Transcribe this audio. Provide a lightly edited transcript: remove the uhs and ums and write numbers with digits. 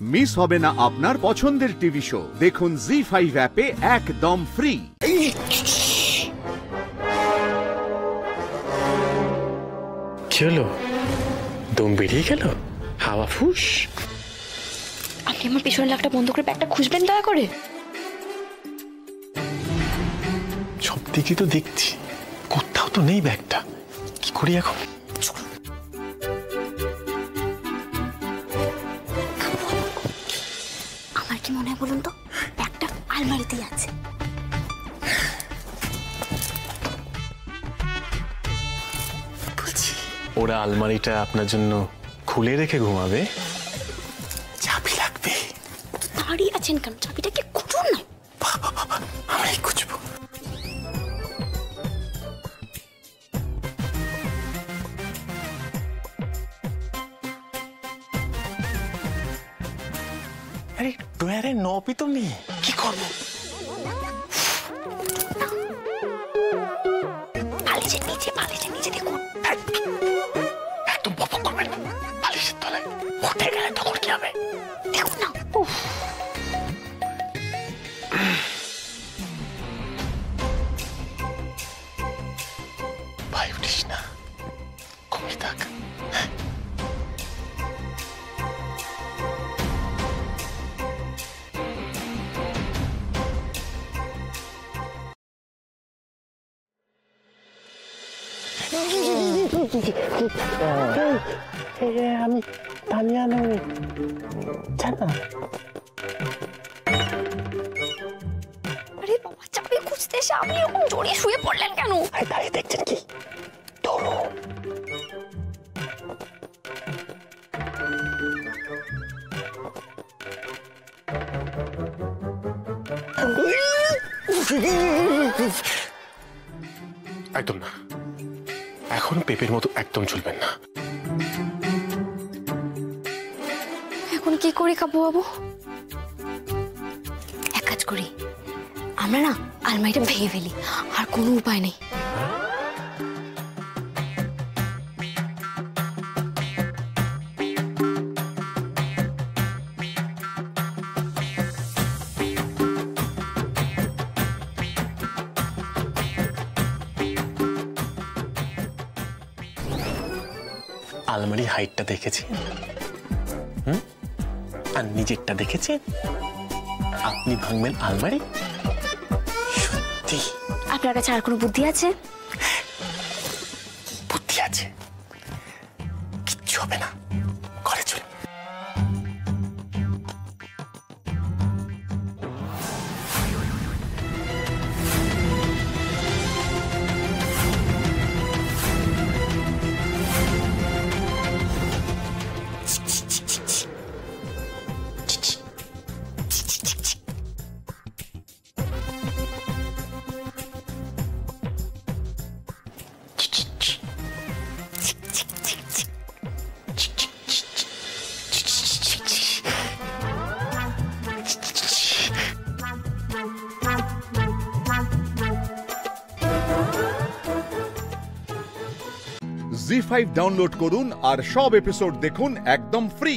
Miss হবে না আপনার পছন্দের টিভি শো। দেখুন জি5 অ্যাপে একদম ফ্রি। কি হলো? দম বেরিয়ে গেল? হাওয়া ফুস। আপনি আমার পিছনের লাকটা বন্ধ করে ব্যাগটা খুঁজবেন দয়া করে। সব দিকে তো দেখছি, কোথাও তো নেই ব্যাগটা। কি করি এখন? আমার কি মনে হয় বলুন তো, ব্যাগটা আলমারিতেই আছে। ওরা আলমারিটা আপনার জন্য খুলে রেখে ঘুমাবে। চাবি লাগবে। দাঁড়িয়ে আছেন কেন? চাবিটাকে খুঁজুন না। আমরাই খুঁজবো। আরে ডয়ারে নবই তো নেই, কি করবো? বালিশের নিচে দেখুন। একদম বকবক করবেন না। বালিশের তলায় উঠে গেলে তখন কি হবে? দেখুন না। ভাই উঠিস না, ঘুমিয়ে থাক। আমি তানিয়া নই, জানা। আরে বাবা, চাবি খুঁজতে এসে আপনি এরকম জড়িয়ে শুয়ে পড়লেন কেন? দাঁড়িয়ে দেখছেন কি? ধরো। একদম না, এখন পেঁপের মতো একদম চলবেন না। এখন কি করি কাবু বাবু? এক কাজ করি, আমরা না আলমারিটা ভেঙে ফেলি, আর কোনো উপায় নেই। আলমারির হাইটটা দেখেছেন? আর নিজেরটা দেখেছেন? আপনি ভাঙবেন আলমারি? সত্যি? আপনার কাছে আর কোনো বুদ্ধি আছে? বুদ্ধি আছে, কিচ্ছু হবে না। ঘরে চলুন। জি5 ডাউনলোড করুন আর সব এপিসোড দেখুন একদম ফ্রি।